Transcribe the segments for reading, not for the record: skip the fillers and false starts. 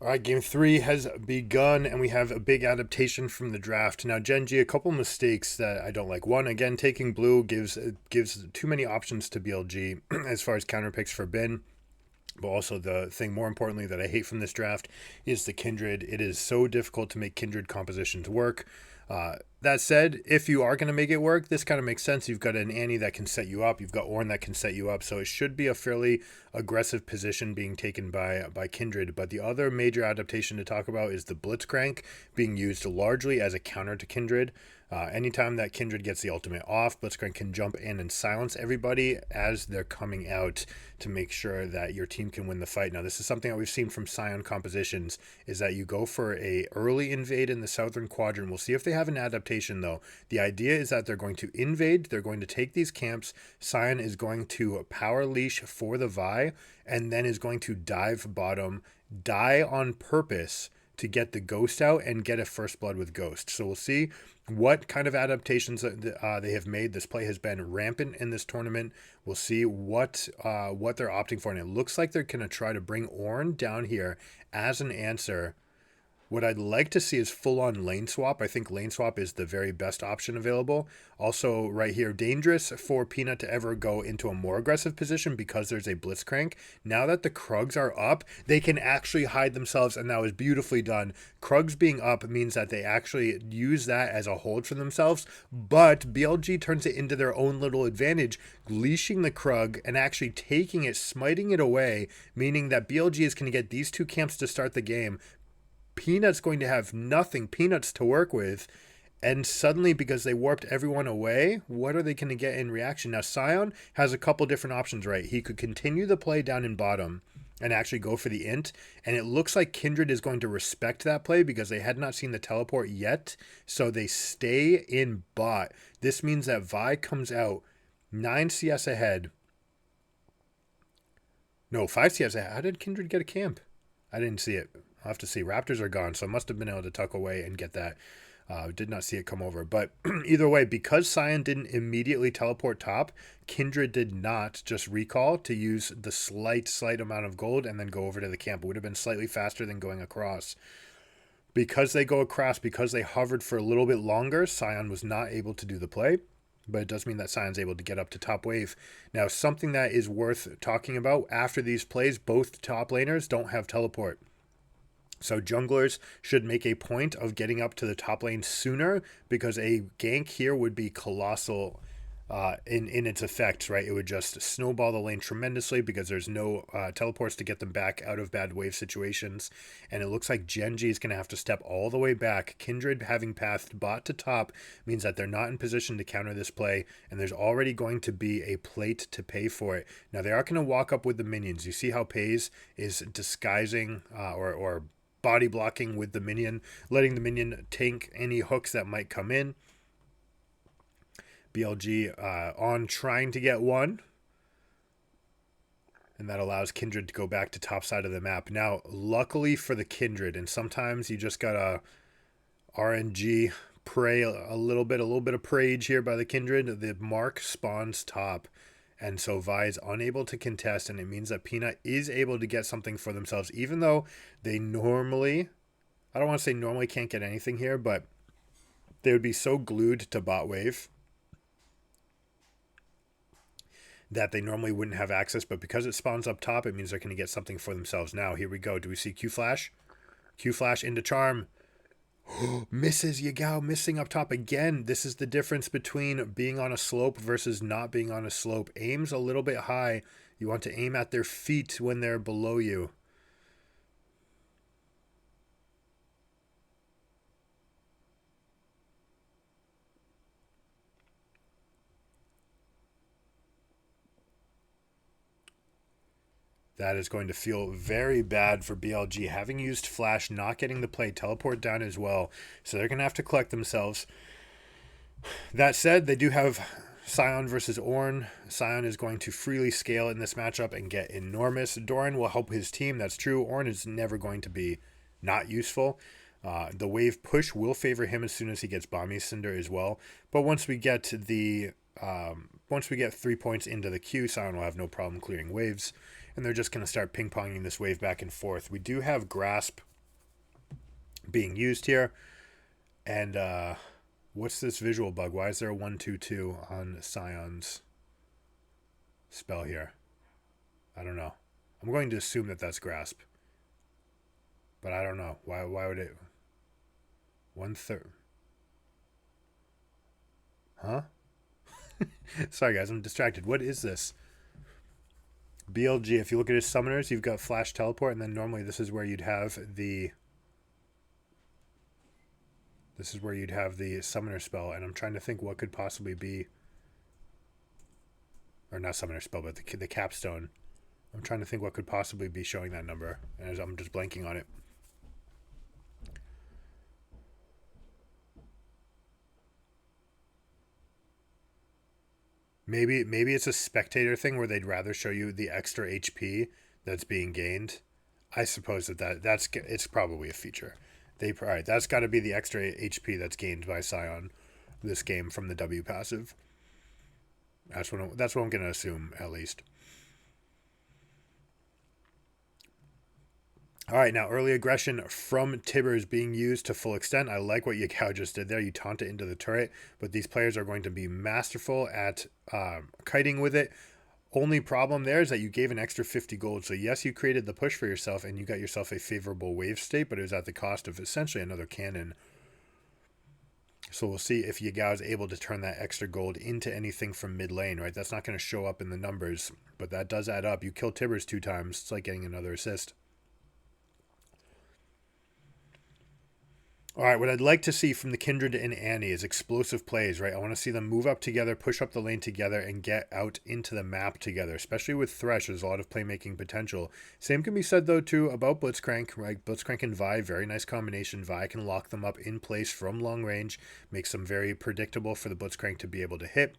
All right, game three has begun, and we have a big adaptation from the draft. Now, GenG, a couple mistakes that I don't like. One, again, taking blue gives too many options to BLG as far as counter picks for Bin. But also the thing more importantly that I hate from this draft is the Kindred. It is so difficult to make Kindred compositions work. That said, if you are going to make it work, this kind of makes sense. You've got an Annie that can set you up. You've got Ornn that can set you up. So it should be a fairly aggressive position being taken by Kindred. But the other major adaptation to talk about is the Blitzcrank being used largely as a counter to Kindred. Anytime that Kindred gets the ultimate off, Blitzcrank can jump in and silence everybody as they're coming out to make sure that your team can win the fight. Now, this is something that we've seen from Scion compositions, is that you go for a early invade in the southern quadrant. We'll see if they have an adaptation, though. The idea is that they're going to invade, they're going to take these camps, Scion is going to power leash for the Vi, and then is going to dive bottom, die on purpose to get the Ghost out and get a first blood with Ghost. So we'll see what kind of adaptations they have made. This play has been rampant in this tournament. We'll see what they're opting for, and it looks like they're going to try to bring Ornn down here as an answer. What I'd like to see is full-on lane swap. I think lane swap is the very best option available. Also, right here, dangerous for Peanut to ever go into a more aggressive position because there's a Blitzcrank. Now that the Krugs are up, they can actually hide themselves, and that was beautifully done. Krugs being up means that they actually use that as a hold for themselves, but BLG turns it into their own little advantage, leashing the Krug and actually taking it, smiting it away, meaning that BLG is going to get these two camps to start the game. Peanut's going to have nothing, Peanuts to work with, and suddenly, because they warped everyone away, what are they going to get in reaction? Now, Scion has a couple different options, right? He could continue the play down in bottom and actually go for the int, and it looks like Kindred is going to respect that play because they had not seen the teleport yet, so they stay in bot. This means that Vi comes out 9 CS ahead. No, 5 CS ahead. How did Kindred get a camp? I didn't see it. I'll have to see. Raptors are gone, so I must have been able to tuck away and get that. Did not see it come over. But either way, because Scion didn't immediately teleport top, Kindred did not just recall to use the slight amount of gold and then go over to the camp. It would have been slightly faster than going across. Because they go across, because they hovered for a little bit longer, Scion was not able to do the play. But it does mean that Sion's able to get up to top wave. Now, something that is worth talking about, after these plays, both top laners don't have teleport. So junglers should make a point of getting up to the top lane sooner, because a gank here would be colossal in its effects, right? It would just snowball the lane tremendously because there's no teleports to get them back out of bad wave situations. And it looks like GenG is going to have to step all the way back. Kindred, having pathed bot to top, means that they're not in position to counter this play, and there's already going to be a plate to pay for it. Now, they are going to walk up with the minions. You see how Pays is disguising or body blocking with the minion, letting the minion tank any hooks that might come in. BLG on trying to get one, and that allows Kindred to go back to top side of the map. Now, luckily for the Kindred, and sometimes you just gotta RNG pray a little bit of prayage here by the Kindred. The Mark spawns top, and so Vi is unable to contest, and it means that Peanut is able to get something for themselves, even though they normally, I don't want to say normally can't get anything here, but they would be so glued to bot wave that they normally wouldn't have access. But because it spawns up top, it means they're going to get something for themselves. Now, here we go. Do we see Q Flash? Q Flash into Charm. Misses Yagao, missing up top again. This is the difference between being on a slope versus not being on a slope. Aim's a little bit high. You want to aim at their feet when they're below you. That is going to feel very bad for BLG, having used Flash, not getting the play, teleport down as well. So they're going to have to collect themselves. That said, they do have Scion versus Ornn. Scion is going to freely scale in this matchup and get enormous. Doran will help his team, that's true. Ornn is never going to be not useful. The wave push will favor him as soon as he gets Bomby Cinder as well. But once we get 3 points into the queue, Scion will have no problem clearing waves. And they're just going to start ping-ponging this wave back and forth. We do have Grasp being used here. And what's this visual bug? Why is there a 1/2/2 on Scion's spell here? I don't know. I'm going to assume that that's grasp, but I don't know. Why would it? 1/3? Huh? Sorry guys, I'm distracted. What is this? BLG. If you look at his summoners, you've got flash teleport, and then normally this is where you'd have the summoner spell, and I'm trying to think what could possibly be, or not summoner spell, but the capstone. I'm trying to think what could possibly be showing that number, and I'm just blanking on it. Maybe it's a spectator thing where they'd rather show you the extra HP that's being gained. I suppose that's it's probably a feature. All right, that's got to be the extra HP that's gained by Scion this game from the W passive. That's what I'm gonna assume, at least. All right, now early aggression from Tibbers being used to full extent. I like what Yagao just did there. You taunt it into the turret, but these players are going to be masterful at kiting with it. Only problem there is that you gave an extra 50 gold. So yes, you created the push for yourself and you got yourself a favorable wave state, but it was at the cost of essentially another cannon. So we'll see if Yagao is able to turn that extra gold into anything from mid lane, right? That's not going to show up in the numbers, but that does add up. You kill Tibbers 2 times. It's like getting another assist. All right, what I'd like to see from the Kindred and Annie is explosive plays, right? I want to see them move up together, push up the lane together, and get out into the map together, especially with Thresh. There's a lot of playmaking potential. Same can be said, though, too, about Blitzcrank, right? Blitzcrank and Vi, very nice combination. Vi can lock them up in place from long range, makes them very predictable for the Blitzcrank to be able to hit.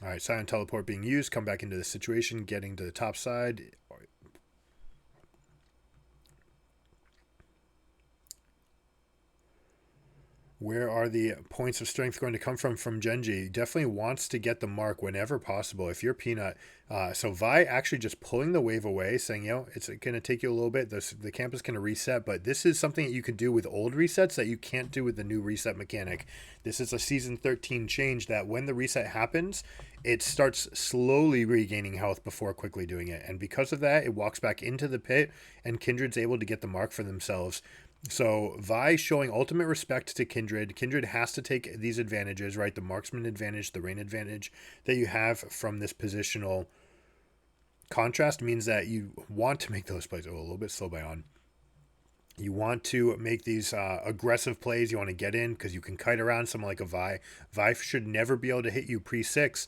All right, Silent Teleport being used. Come back into the situation, getting to the top side. Where are the points of strength going to come from GenG? Definitely wants to get the mark whenever possible. If you're Peanut, so Vi actually just pulling the wave away, saying, it's going to take you a little bit. The camp is going to reset, but this is something that you can do with old resets that you can't do with the new reset mechanic. This is a Season 13 change that when the reset happens, it starts slowly regaining health before quickly doing it. And because of that, it walks back into the pit, and Kindred's able to get the mark for themselves. So Vi showing ultimate respect to Kindred. Kindred has to take these advantages, right? The marksman advantage, the rain advantage that you have from this positional contrast means that you want to make those plays. Oh, a little bit slow by on. You want to make these aggressive plays. You want to get in because you can kite around someone like a Vi. Vi should never be able to hit you pre-6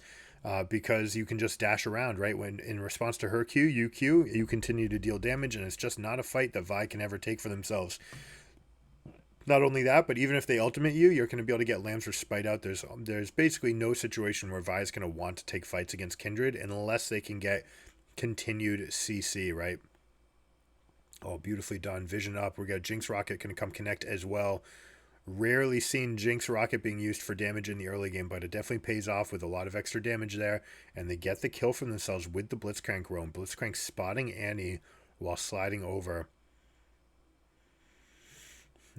because you can just dash around, right? When in response to her Q, you continue to deal damage, and it's just not a fight that Vi can ever take for themselves. Not only that, but even if they ultimate you, you're going to be able to get Lambs or Spite out. There's basically no situation where Vi is going to want to take fights against Kindred unless they can get continued CC, right? Oh, beautifully done. Vision up. We got Jinx Rocket going to come connect as well. Rarely seen Jinx Rocket being used for damage in the early game, but it definitely pays off with a lot of extra damage there. And they get the kill for themselves with the Blitzcrank roam. Blitzcrank spotting Annie while sliding over.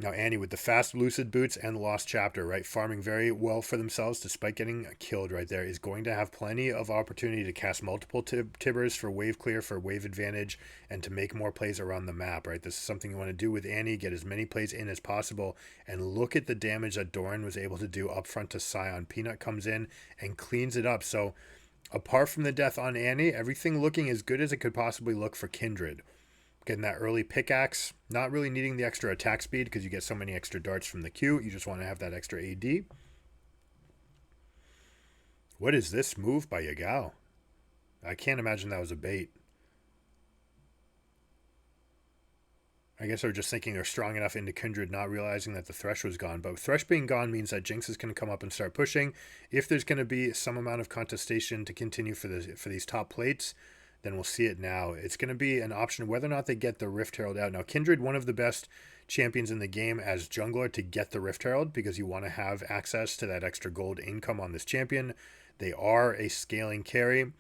Now Annie with the fast Lucid Boots and the Lost Chapter, right? Farming very well for themselves despite getting killed right there. Is going to have plenty of opportunity to cast multiple Tibbers for wave clear, for wave advantage, and to make more plays around the map, right? This is something you want to do with Annie. Get as many plays in as possible. And look at the damage that Doran was able to do up front to Scion. Peanut comes in and cleans it up. So apart from the death on Annie, everything looking as good as it could possibly look for Kindred. Getting that early pickaxe, not really needing the extra attack speed because you get so many extra darts from the Q. You just want to have that extra AD. What is this move by Yagao? I can't imagine that was a bait. I guess they're just thinking they're strong enough into Kindred, not realizing that the Thresh was gone. But Thresh being gone means that Jinx is going to come up and start pushing. If there's going to be some amount of contestation to continue for these top plates, then we'll see it now. It's going to be an option whether or not they get the Rift Herald out. Now, Kindred, one of the best champions in the game as jungler to get the Rift Herald because you want to have access to that extra gold income on this champion. They are a scaling carry.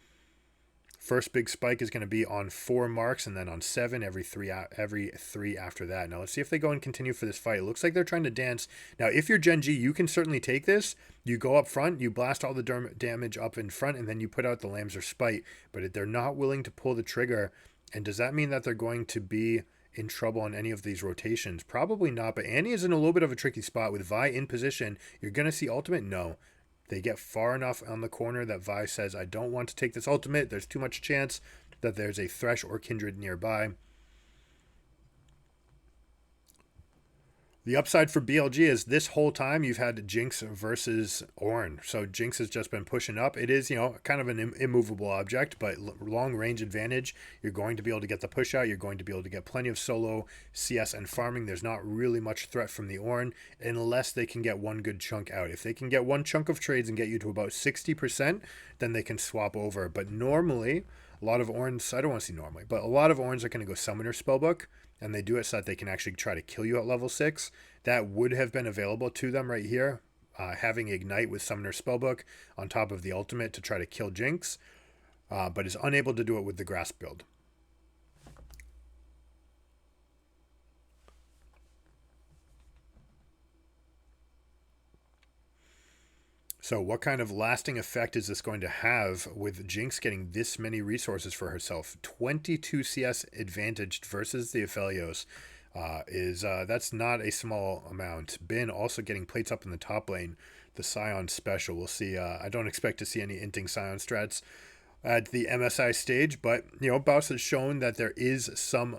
First big spike is going to be on 4 marks, and then on 7 every three after that. Now let's see if they go and continue for this fight. It looks like they're trying to dance. Now if you're GenG, you can certainly take this. You go up front, you blast all the damage up in front, and then you put out the Lambs or Spite. But they're not willing to pull the trigger. And does that mean that they're going to be in trouble on any of these rotations? Probably not, but Annie is in a little bit of a tricky spot with Vi in position. You're going to see ultimate? No. They get far enough on the corner that Vi says, I don't want to take this ultimate. There's too much chance that there's a Thresh or Kindred nearby. The upside for BLG is this whole time you've had Jinx versus Ornn. So Jinx has just been pushing up. It is, kind of an immovable object, but long range advantage. You're going to be able to get the push out. You're going to be able to get plenty of solo CS and farming. There's not really much threat from the Ornn unless they can get one good chunk out. If they can get one chunk of trades and get you to about 60%, then they can swap over. But normally, a lot of Ornns, I don't want to say normally, but a lot of Ornns are going to go Summoner Spellbook. And they do it so that they can actually try to kill you at level 6. That would have been available to them right here. Having Ignite with Summoner Spellbook on top of the ultimate to try to kill Jinx. But is unable to do it with the Grasp build. So what kind of lasting effect is this going to have with Jinx getting this many resources for herself? 22 CS advantaged versus the Aphelios that's not a small amount. Bin also getting plates up in the top lane. The Scion special. We'll see. I don't expect to see any inting Scion strats at the MSI stage, but Baus has shown that there is some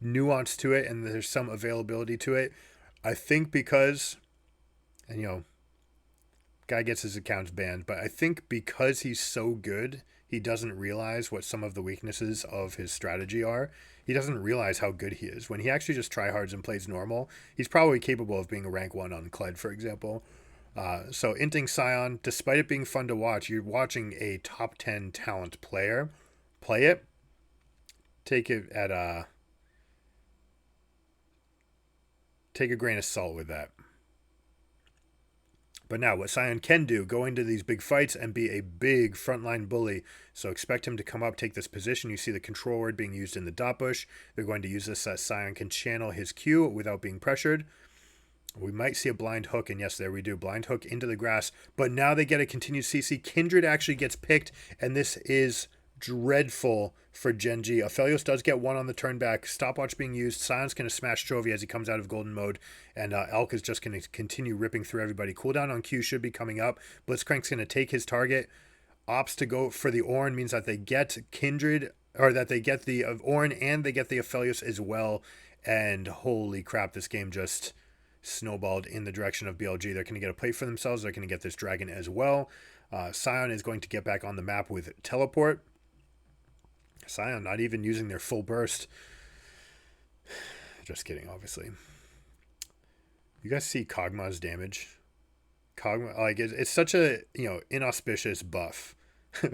nuance to it and there's some availability to it. I think because, and guy gets his accounts banned, but I think because he's so good, he doesn't realize what some of the weaknesses of his strategy are. He doesn't realize how good he is. When he actually just tryhards and plays normal, he's probably capable of being a rank 1 on Kled, for example. So inting Scion, despite it being fun to watch, you're watching a top 10 talent player play it. Take it at take a grain of salt with that. But now what Scion can do, go into these big fights and be a big frontline bully. So expect him to come up, take this position. You see the control word being used in the dot bush. They're going to use this so Scion can channel his Q without being pressured. We might see a blind hook, and yes, there we do. Blind hook into the grass. But now they get a continued CC. Kindred actually gets picked, and this is dreadful for GenG. Aphelios does get one on the turn back. Stopwatch being used. Sion's going to smash Chovy as he comes out of golden mode. And Elk is just going to continue ripping through everybody. Cooldown on Q should be coming up. Blitzcrank's going to take his target. Opts to go for the Ornn means that they get Kindred, or that they get the Ornn and they get the Aphelios as well. And holy crap, this game just snowballed in the direction of BLG. They're going to get a plate for themselves. They're going to get this dragon as well. Sion is going to get back on the map with teleport. Sion not even using their full burst. Just kidding, obviously. You guys see Kog'Maw's damage? Kog'Maw, like, it's such a, inauspicious buff,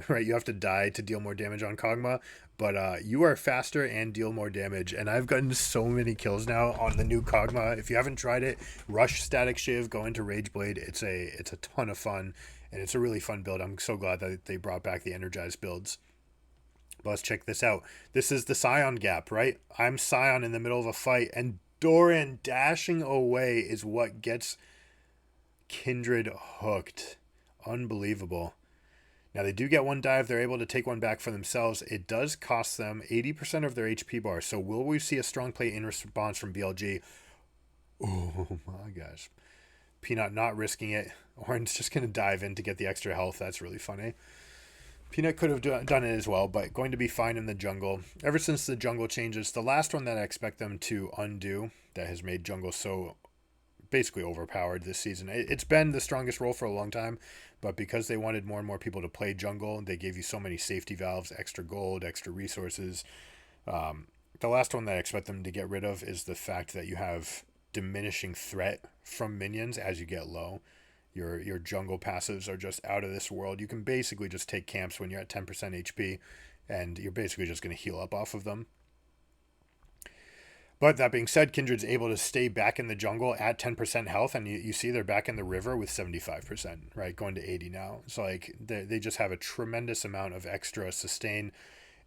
right? You have to die to deal more damage on Kog'Maw, but you are faster and deal more damage, and I've gotten so many kills now on the new Kog'Maw. If you haven't tried it, rush Static Shiv, go into Rageblade. It's a ton of fun, and it's a really fun build. I'm so glad that they brought back the Energized builds. But let's check this out. This is the Sion gap, right? I'm Sion in the middle of a fight, and Doran dashing away is what gets Kindred hooked. Unbelievable. Now, they do get one dive. They're able to take one back for themselves. It does cost them 80% of their HP bar. So will we see a strong play in response from BLG? Oh, my gosh. Peanut not risking it. Orange just going to dive in to get the extra health. That's really funny. Peanut could have done it as well, but going to be fine in the jungle. Ever since the jungle changes, the last one that I expect them to undo that has made jungle so basically overpowered this season. It's been the strongest role for a long time, but because they wanted more and more people to play jungle, they gave you so many safety valves, extra gold, extra resources. The last one that I expect them to get rid of is the fact that you have diminishing threat from minions as you get low. Your jungle passives are just out of this world. You can basically just take camps when you're at 10% HP, and you're basically just going to heal up off of them. But that being said, Kindred's able to stay back in the jungle at 10% health, and you see they're back in the river with 75%, right? Going to 80 now. So like they just have a tremendous amount of extra sustain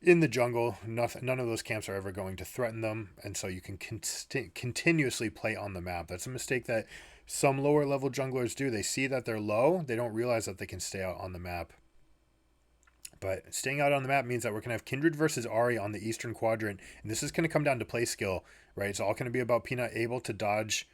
in the jungle. None of those camps are ever going to threaten them, and so you can continuously play on the map. That's a mistake that some lower level junglers do. They see that they're low, they don't realize that they can stay out on the map. But staying out on the map means that we're going to have Kindred versus Ahri on the eastern quadrant, and this is going to come down to play skill, right? It's all going to be about Peanut able to dodge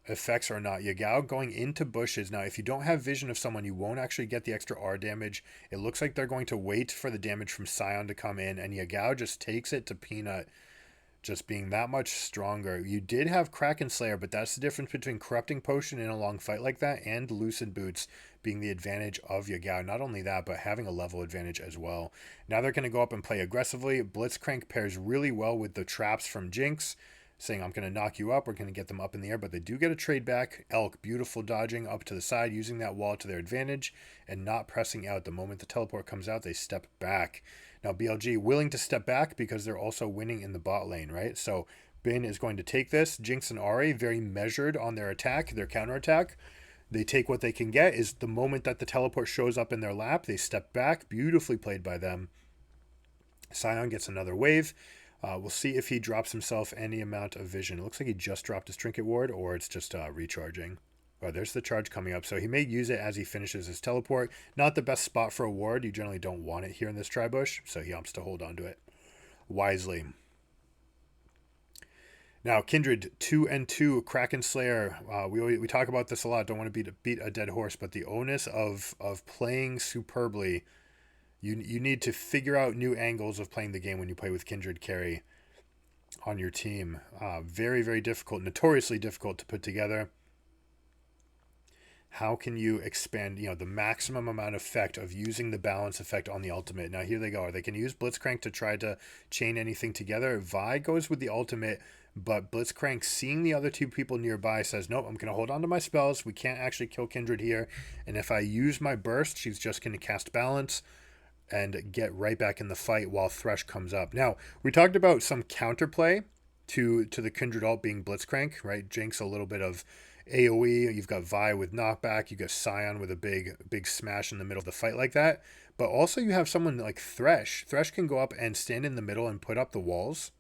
effects or not. Yagao going into bushes. Now, if you don't have vision of someone, you won't actually get the extra R damage. It looks like they're going to wait for the damage from Scion to come in, and Yagao just takes it to Peanut, just being that much stronger. You did have Kraken Slayer, but that's the difference between Corrupting Potion in a long fight like that and Lucid Boots being the advantage of Yagao. Not only that, but having a level advantage as well. Now they're going to go up and play aggressively. Blitzcrank pairs really well with the traps from Jinx, saying, I'm going to knock you up. We're going to get them up in the air, but they do get a trade back. Elk, beautiful dodging up to the side, using that wall to their advantage and not pressing out. The moment the teleport comes out, they step back. Now, BLG willing to step back because they're also winning in the bot lane, right? So Bin is going to take this. Jinx and Ahri, very measured on their attack, their counterattack. They take what they can get. Is the moment that the teleport shows up in their lap, they step back. Beautifully played by them. Scion gets another wave. We'll see if he drops himself any amount of vision. It looks like he just dropped his Trinket Ward, or it's just recharging. Oh, there's the charge coming up. So he may use it as he finishes his teleport. Not the best spot for a ward. You generally don't want it here in this Tribush, so he opts to hold on to it wisely. Now, Kindred 2-2, Kraken Slayer. We talk about this a lot. Don't want to beat a dead horse, but the onus of playing superbly. You need to figure out new angles of playing the game when you play with Kindred carry on your team. Very, very difficult, notoriously difficult to put together. How can you expand, the maximum amount of effect of using the balance effect on the ultimate? Now, here they go. They can use Blitzcrank to try to chain anything together. Vi goes with the ultimate, but Blitzcrank, seeing the other two people nearby, says, nope, I'm going to hold on to my spells. We can't actually kill Kindred here. And if I use my burst, she's just going to cast balance and get right back in the fight while Thresh comes up. Now, we talked about some counterplay to the Kindred ult being Blitzcrank, right? Jinx, a little bit of AoE, you've got Vi with knockback, you got Scion with a big smash in the middle of the fight like that. But also you have someone like Thresh. Thresh can go up and stand in the middle and put up the walls.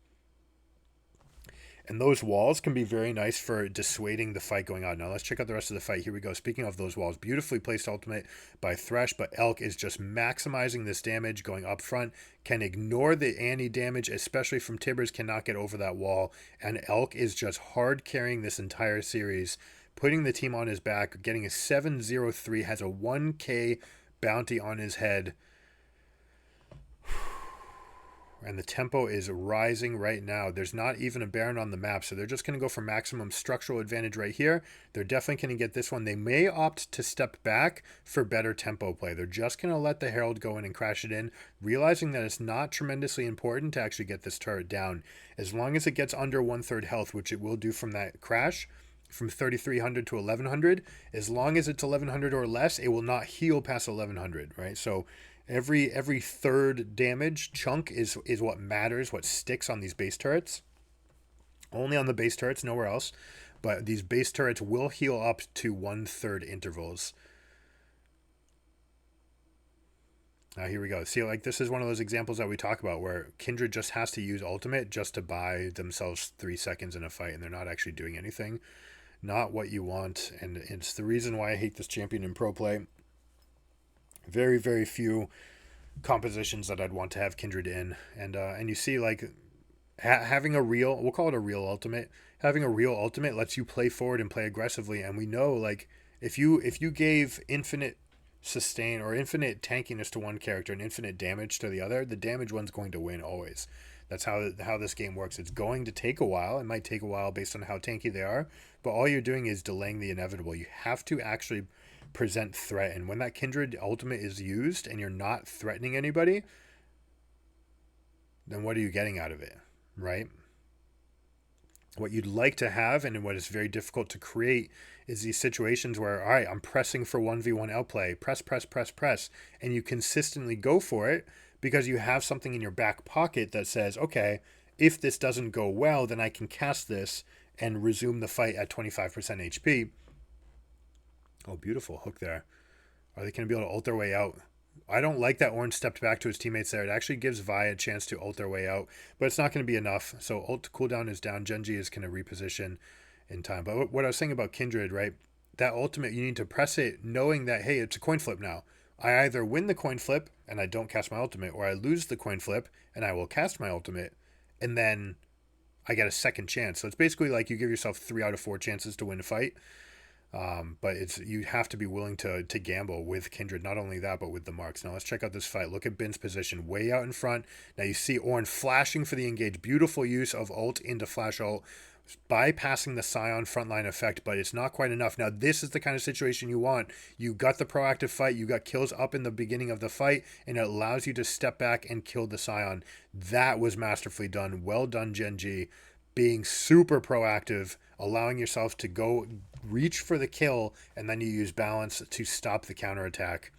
And those walls can be very nice for dissuading the fight going on. Now let's check out the rest of the fight. Here we go. Speaking of those walls, beautifully placed ultimate by Thresh, but Elk is just maximizing this damage going up front. Can ignore the Annie damage, especially from Tibbers, cannot get over that wall. And Elk is just hard carrying this entire series, putting the team on his back, getting a 7-0-3, has a 1k bounty on his head. And the tempo is rising right now. There's not even a Baron on the map, so they're just going to go for maximum structural advantage right here. They're definitely going to get this one. They may opt to step back for better tempo play. They're just going to let the Herald go in and crash it in, realizing that it's not tremendously important to actually get this turret down. As long as it gets under 1/3 health, which it will do from that crash, from 3,300 to 1,100, as long as it's 1,100 or less, it will not heal past 1,100, right? So every third damage chunk is what matters, what sticks on these base turrets. Only on the base turrets, nowhere else. But these base turrets will heal up to 1/3 intervals. Now here we go. See, like this is one of those examples that we talk about where Kindred just has to use ultimate just to buy themselves 3 seconds in a fight, and they're not actually doing anything. Not what you want, and it's the reason why I hate this champion in pro play. Very, very few compositions that I'd want to have Kindred in. And you see, like, having a real, we'll call it a real ultimate. Having a real ultimate lets you play forward and play aggressively. And we know, like, if you gave infinite sustain or infinite tankiness to one character and infinite damage to the other, the damage one's going to win always. That's how this game works. It's going to take a while. It might take a while based on how tanky they are, but all you're doing is delaying the inevitable. You have to actually present threat, and when that Kindred ultimate is used and you're not threatening anybody, then what are you getting out of it, right? What you'd like to have, and what is very difficult to create, is these situations where, all right, I'm pressing for 1v1 outplay, press, and you consistently go for it because you have something in your back pocket that says, okay, if this doesn't go well, then I can cast this and resume the fight at 25% HP. Oh, beautiful hook there. Are they going to be able to ult their way out? I don't like that Orange stepped back to his teammates there. It actually gives Vi a chance to ult their way out, but it's not going to be enough. So ult cooldown is down. GenG is going to reposition in time. But what I was saying about Kindred, right? That ultimate, you need to press it knowing that, hey, it's a coin flip now. I either win the coin flip and I don't cast my ultimate, or I lose the coin flip and I will cast my ultimate, and then I get a second chance. So it's basically like you give yourself 3 out of 4 chances to win a fight. But you have to be willing to gamble with Kindred. Not only that, but with the marks. Now let's check out this fight. Look at Bin's position way out in front. Now you see Ornn flashing for the engage. Beautiful use of ult into flash ult, bypassing the Scion frontline effect, but it's not quite enough. Now this is the kind of situation you want. You got the proactive fight. You got kills up in the beginning of the fight, and it allows you to step back and kill the Scion. That was masterfully done. Well done, GenG. Being super proactive, allowing yourself to go reach for the kill, and then you use balance to stop the counterattack.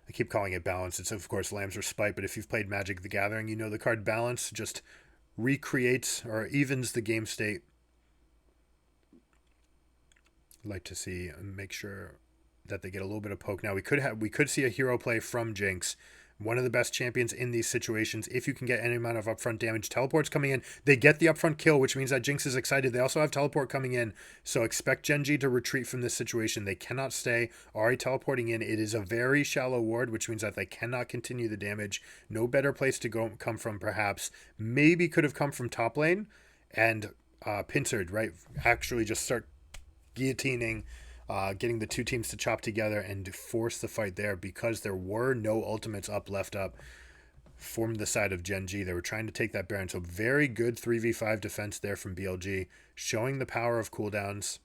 I keep calling it balance. It's, of course, Lamb's Respite, but if you've played Magic the Gathering, you know the card balance just recreates or evens the game state. I'd like to see, make sure that they get a little bit of poke. Now, we could see a hero play from Jinx. One of the best champions in these situations. If you can get any amount of upfront damage, teleport's coming in. They get the upfront kill, which means that Jinx is excited. They also have teleport coming in. So expect GenG to retreat from this situation. They cannot stay. Ahri teleporting in. It is a very shallow ward, which means that they cannot continue the damage. No better place to come from, perhaps. Maybe could have come from top lane. And Pincered, right? Actually just start guillotining, getting the two teams to chop together and force the fight there, because there were no ultimates left up from the side of GenG. They were trying to take that Baron. So very good 3v5 defense there from BLG, showing the power of cooldowns.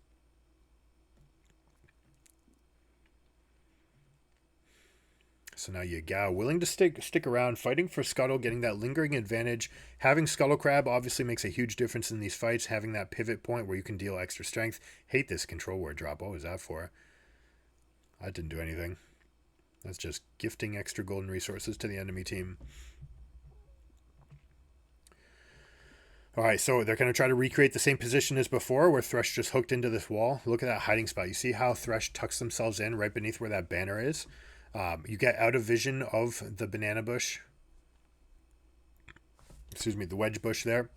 So now Yagao willing to stick around, fighting for Scuttle, getting that lingering advantage. Having Scuttle Crab obviously makes a huge difference in these fights, having that pivot point where you can deal extra strength. Hate this control ward drop. What was that for? That didn't do anything. That's just gifting extra golden resources to the enemy team. Alright, so they're going to try to recreate the same position as before, where Thresh just hooked into this wall. Look at that hiding spot. You see how Thresh tucks themselves in right beneath where that banner is? You get out of vision of the banana bush. Excuse me, the wedge bush there.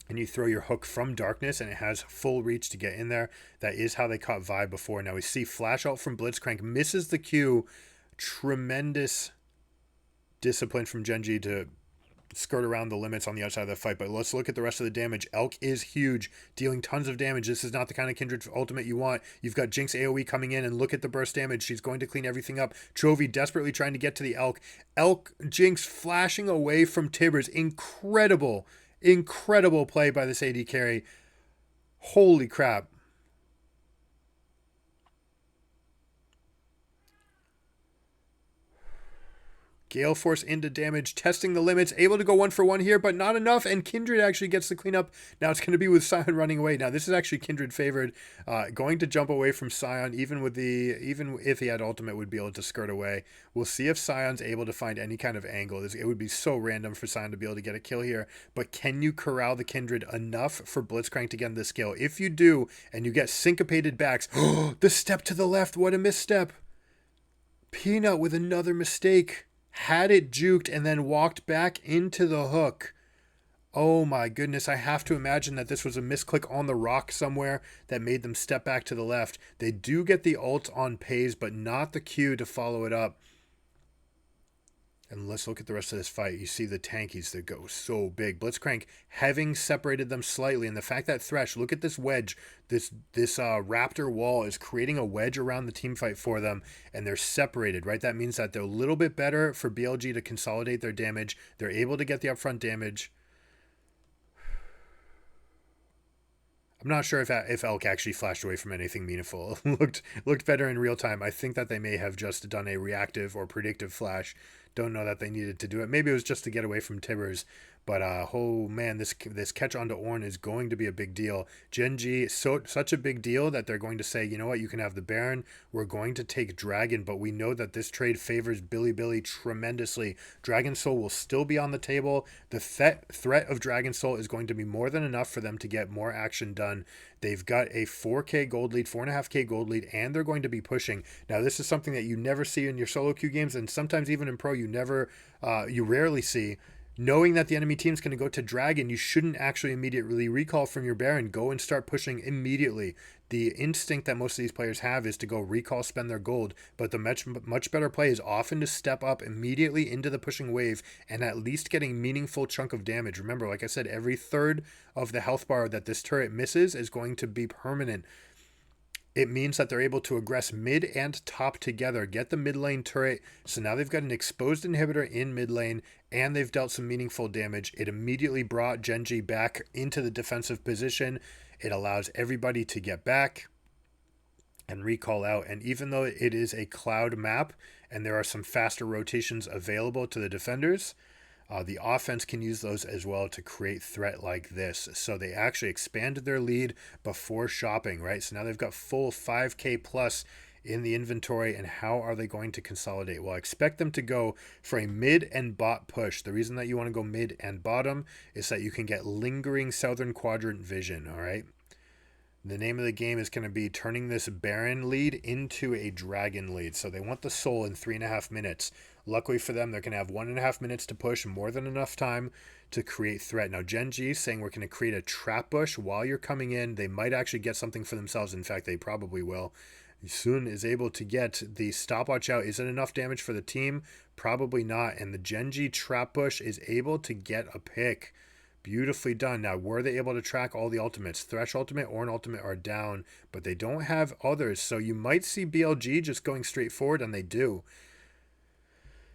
And you throw your hook from darkness, and it has full reach to get in there. That is how they caught Vi before. Now we see flash out from Blitzcrank. Misses the Q. Tremendous discipline from GenG to skirt around the limits on the outside of the fight. But let's look at the rest of the damage. Elk is huge, dealing tons of damage. This is not the kind of Kindred ultimate you want. You've got Jinx AoE coming in, and look at the burst damage. She's going to clean everything up. Chovy desperately trying to get to the Elk. Jinx flashing away from Tibbers. Incredible play by this AD carry. Holy crap. Gale Force into damage, testing the limits, able to go 1-for-1 here, but not enough, and Kindred actually gets the cleanup. Now it's going to be with Scion running away. Now this is actually Kindred favored, going to jump away from Scion, even if he had ultimate, would be able to skirt away. We'll see if Scion's able to find any kind of angle. It would be so random for Scion to be able to get a kill here, but can you corral the Kindred enough for Blitzcrank to get this kill? If you do, and you get syncopated backs, the step to the left, what a misstep. Peanut with another mistake. Had it juked and then walked back into the hook. Oh my goodness, I have to imagine that this was a misclick on the rock somewhere that made them step back to the left. They do get the ult on Pays, but not the Q to follow it up. And let's look at the rest of this fight. You see the tankies that go so big. Blitzcrank having separated them slightly. And the fact that Thresh, look at this wedge. This Raptor wall is creating a wedge around the team fight for them. And they're separated, right? That means that they're a little bit better for BLG to consolidate their damage. They're able to get the upfront damage. I'm not sure if Elk actually flashed away from anything meaningful. looked better in real time. I think that they may have just done a reactive or predictive flash. Don't know that they needed to do it. Maybe it was just to get away from Tibbers. But oh man, this catch onto Ornn is going to be a big deal. GenG, such a big deal that they're going to say, you know what, you can have the Baron. We're going to take Dragon, but we know that this trade favors Billy tremendously. Dragon Soul will still be on the table. The threat of Dragon Soul is going to be more than enough for them to get more action done. They've got a 4K gold lead, 4.5K gold lead, and they're going to be pushing. Now, this is something that you never see in your solo queue games, and sometimes even in pro, you rarely see. Knowing that the enemy team is going to go to Dragon, you shouldn't actually immediately recall from your Baron. Go and start pushing immediately. The instinct that most of these players have is to go recall, spend their gold, but the much better play is often to step up immediately into the pushing wave and at least getting meaningful chunk of damage. Remember, like I said, every third of the health bar that this turret misses is going to be permanent. It means that they're able to aggress mid and top together, get the mid lane turret. So now they've got an exposed inhibitor in mid lane, and they've dealt some meaningful damage. It immediately brought GenG back into the defensive position. It allows everybody to get back and recall out. And even though it is a cloud map and there are some faster rotations available to the defenders, the offense can use those as well to create threat like this. So they actually expanded their lead before shopping, right? So now they've got full 5K plus in the inventory, and how are they going to consolidate? Well, I expect them to go for a mid and bot push. The reason that you want to go mid and bottom is that you can get lingering southern quadrant vision, all right? The name of the game is going to be turning this Baron lead into a Dragon lead. So they want the soul in 3.5 minutes. Luckily for them, they're going to have 1.5 minutes to push, more than enough time to create threat. Now, GenG is saying we're going to create a trap bush while you're coming in. They might actually get something for themselves. In fact, they probably will. Soon is able to get the stopwatch out. Is it enough damage for the team? Probably not. And the GenG trap bush is able to get a pick. Beautifully done. Now, were they able to track all the ultimates? Thresh ultimate, Ornn ultimate are down, but they don't have others. So you might see BLG just going straight forward, and they do.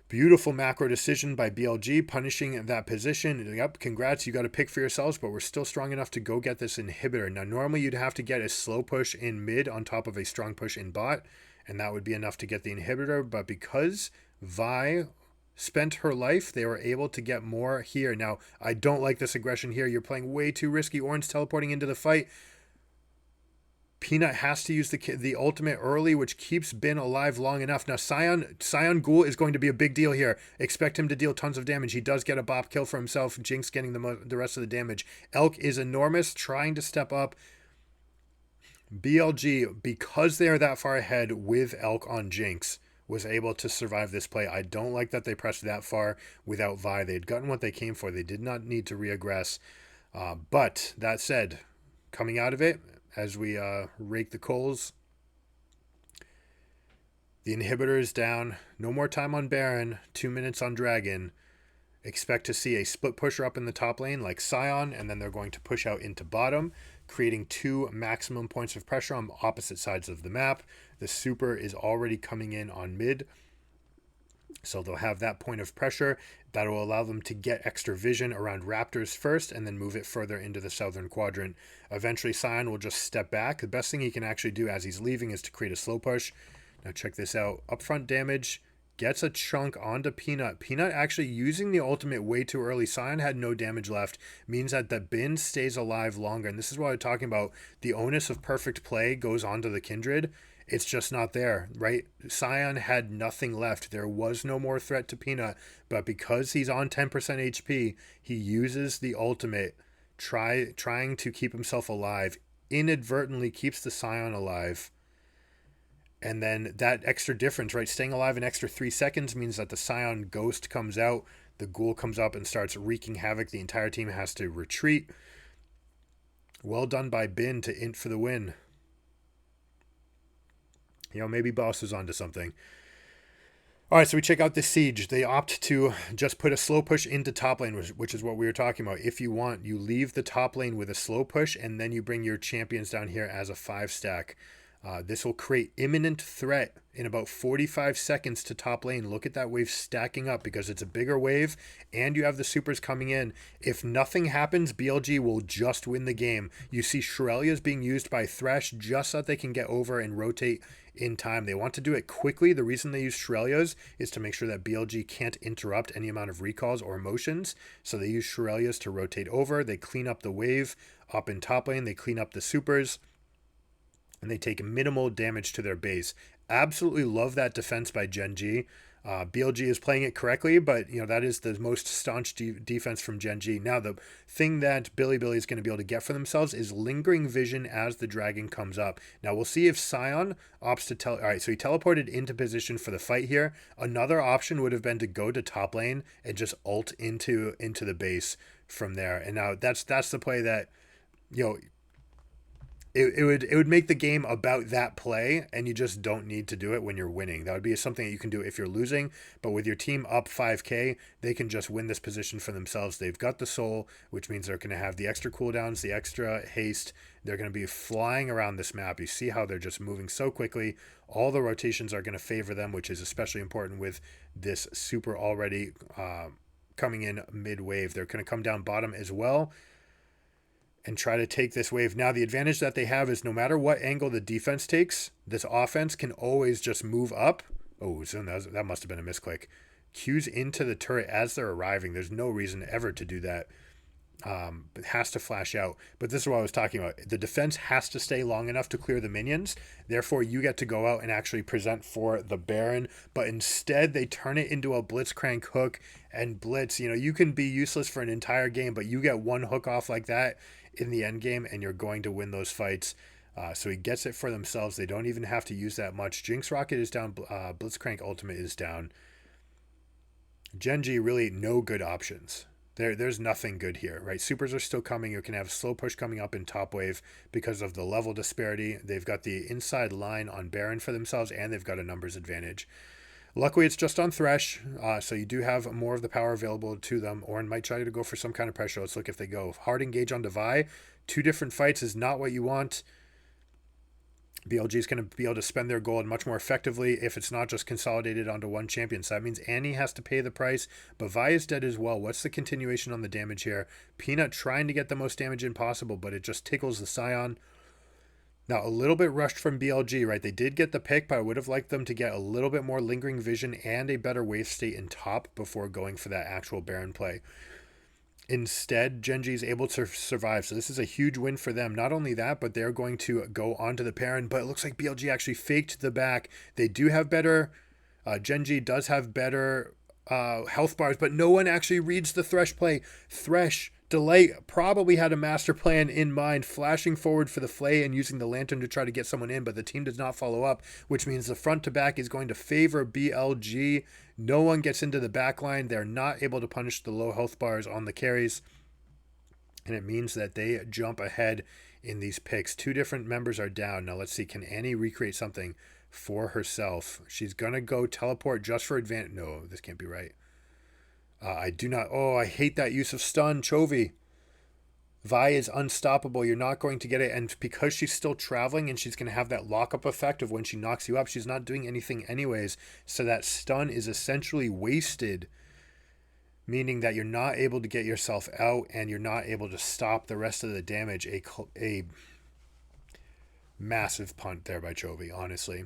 Beautiful macro decision by BLG, punishing that position. Yep, congrats, you got a pick for yourselves, but we're still strong enough to go get this inhibitor. Now, normally you'd have to get a slow push in mid on top of a strong push in bot, and that would be enough to get the inhibitor. But because Vi spent her life, they were able to get more here. Now, I don't like this aggression here. You're playing way too risky. Ornn's teleporting into the fight. Peanut has to use the ultimate early, which keeps Bin alive long enough. Now, Scion Ghoul is going to be a big deal here. Expect him to deal tons of damage. He does get a bop kill for himself. Jinx getting the rest of the damage. Elk is enormous, trying to step up. BLG, because they are that far ahead with Elk on Jinx, was able to survive this play. I don't like that they pressed that far without Vi. They had gotten what they came for. They did not need to reaggress. But that said, coming out of it, as we rake the coals, the inhibitor is down. No more time on Baron. 2 minutes on Dragon. Expect to see a split pusher up in the top lane like Scion, and then they're going to push out into bottom, creating 2 maximum points of pressure on opposite sides of the map. The super is already coming in on mid, so they'll have that point of pressure that will allow them to get extra vision around Raptors first and then move it further into the southern quadrant. Eventually, Scion will just step back. The best thing he can actually do as he's leaving is to create a slow push. Now check this out. Upfront damage, gets a chunk onto Peanut. Peanut actually using the ultimate way too early. Scion had no damage left, means that the Bin stays alive longer. And this is what I'm talking about. The onus of perfect play goes onto the Kindred. It's just not there, right? Scion had nothing left. There was no more threat to Peanut, but because he's on 10% HP, he uses the ultimate, trying to keep himself alive, inadvertently keeps the Scion alive. And then that extra difference, right? Staying alive an extra 3 seconds means that the Scion ghost comes out, the Ghoul comes up and starts wreaking havoc. The entire team has to retreat. Well done by Bin to int for the win. You know, maybe Boss is onto something. All right, so we check out the Siege. They opt to just put a slow push into top lane, which is what we were talking about. If you want, you leave the top lane with a slow push, and then you bring your champions down here as a 5-stack. This will create imminent threat in about 45 seconds to top lane. Look at that wave stacking up because it's a bigger wave and you have the supers coming in. If nothing happens, BLG will just win the game. You see Shurelya's being used by Thresh just so that they can get over and rotate in time. They want to do it quickly. The reason they use Shurelya's is to make sure that BLG can't interrupt any amount of recalls or motions. So they use Shurelya's to rotate over. They clean up the wave up in top lane. They clean up the supers. And they take minimal damage to their base. Absolutely love that defense by GenG. BLG is playing it correctly, but that is the most staunch defense from GenG. Now, the thing that Billy is going to be able to get for themselves is lingering vision as the dragon comes up. Now, we'll see if Sion opts to all right, so he teleported into position for the fight here. Another option would have been to go to top lane and just ult into the base from there. And now that's the play that it would make the game about that play, and you just don't need to do it when you're winning. That would be something that you can do if you're losing, but with your team up 5k, they can just win this position for themselves. They've got the soul, which means they're going to have the extra cooldowns, the extra haste. They're going to be flying around this map. You see how they're just moving so quickly. All the rotations are going to favor them, which is especially important with this super already coming in mid-wave. They're going to come down bottom as well and try to take this wave. Now, the advantage that they have is no matter what angle the defense takes, this offense can always just move up. Oh, so that must have been a misclick. Q's into the turret as they're arriving. There's no reason ever to do that. But has to flash out. But this is what I was talking about. The defense has to stay long enough to clear the minions. Therefore, you get to go out and actually present for the Baron. But instead, they turn it into a Blitzcrank hook and blitz. You can be useless for an entire game, but you get one hook off like that in the end game, and you're going to win those fights. So he gets it for themselves. They don't even have to use that much. Jinx Rocket is down. Blitzcrank Ultimate is down. GenG, really no good options. There's nothing good here, right? Supers are still coming. You can have slow push coming up in top wave because of the level disparity. They've got the inside line on Baron for themselves, and they've got a numbers advantage. Luckily, it's just on Thresh, so you do have more of the power available to them. Ornn might try to go for some kind of pressure. Let's look if they go. Hard engage on Vi. 2 different fights is not what you want. BLG is going to be able to spend their gold much more effectively if it's not just consolidated onto one champion. So that means Annie has to pay the price, but Vi is dead as well. What's the continuation on the damage here? Peanut trying to get the most damage in possible, but it just tickles the Sion. Now, a little bit rushed from BLG, right? They did get the pick, but I would have liked them to get a little bit more lingering vision and a better wave state in top before going for that actual Baron play. Instead, GenG is able to survive, so this is a huge win for them. Not only that, but they're going to go onto the Baron, but it looks like BLG actually faked the back. They do have better, GenG does have better health bars, but no one actually reads the Thresh play. Thresh, Delight probably had a master plan in mind, flashing forward for the Flay and using the Lantern to try to get someone in, but the team does not follow up, which means the front to back is going to favor BLG. No one gets into the back line. They're not able to punish the low health bars on the carries, and it means that they jump ahead in these picks. 2 different members are down. Now let's see, can Annie recreate something for herself? She's going to go teleport just for advantage. No, this can't be right. I do not. Oh, I hate that use of stun, Chovy. Vi is unstoppable. You're not going to get it. And because she's still traveling and she's going to have that lockup effect of when she knocks you up, she's not doing anything anyways. So that stun is essentially wasted, meaning that you're not able to get yourself out and you're not able to stop the rest of the damage. A massive punt there by Chovy, honestly.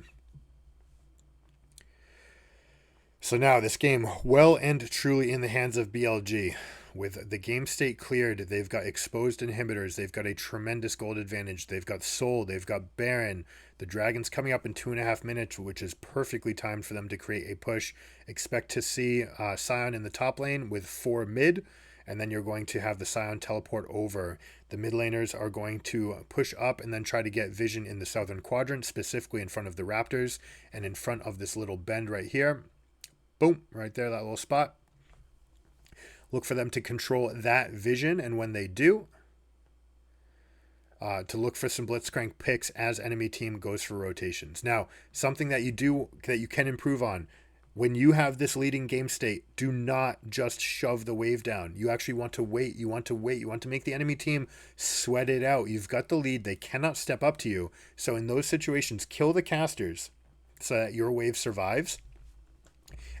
So now this game well and truly in the hands of BLG. With the game state cleared, they've got exposed inhibitors. They've got a tremendous gold advantage. They've got Soul. They've got Baron. The Dragon's coming up in 2.5 minutes, which is perfectly timed for them to create a push. Expect to see Sion in the top lane with 4 mid, and then you're going to have the Sion teleport over. The mid laners are going to push up and then try to get vision in the southern quadrant, specifically in front of the Raptors and in front of this little bend right here. Boom, right there, that little spot. Look for them to control that vision, and when they do, to look for some Blitzcrank picks as enemy team goes for rotations. Now, something that you can improve on, when you have this leading game state, do not just shove the wave down. You actually want to wait. You want to make the enemy team sweat it out. You've got the lead. They cannot step up to you. So in those situations, kill the casters so that your wave survives.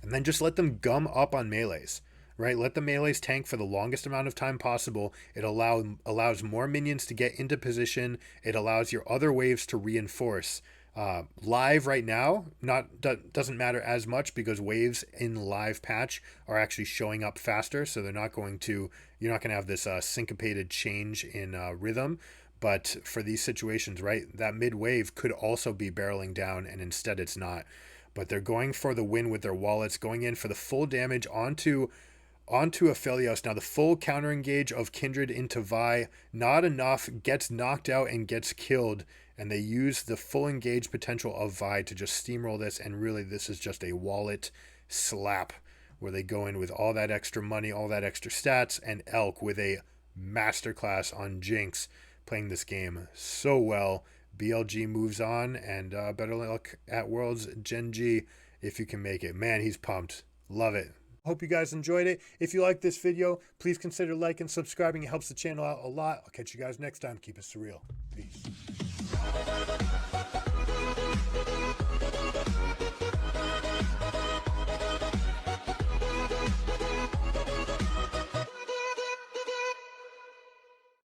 And then just let them gum up on melees, right? Let the melees tank for the longest amount of time possible. It allows more minions to get into position. It allows your other waves to reinforce. Live right now doesn't matter as much because waves in live patch are actually showing up faster, so you're not going to have this syncopated change in rhythm. But for these situations, right, that mid wave could also be barreling down, and instead it's not. But they're going for the win with their wallets, going in for the full damage onto Aphelios. Now the full counter engage of Kindred into Vi, not enough, gets knocked out and gets killed, and they use the full engage potential of Vi to just steamroll this, and really this is just a wallet slap where they go in with all that extra money, all that extra stats, and Elk with a masterclass on Jinx, playing this game so well. BLG moves on, and better luck at Worlds, GenG, if you can make it. Man, he's pumped. Love it. Hope you guys enjoyed it. If you like this video, please consider liking and subscribing. It helps the channel out a lot. I'll catch you guys next time. Keep it surreal. Peace.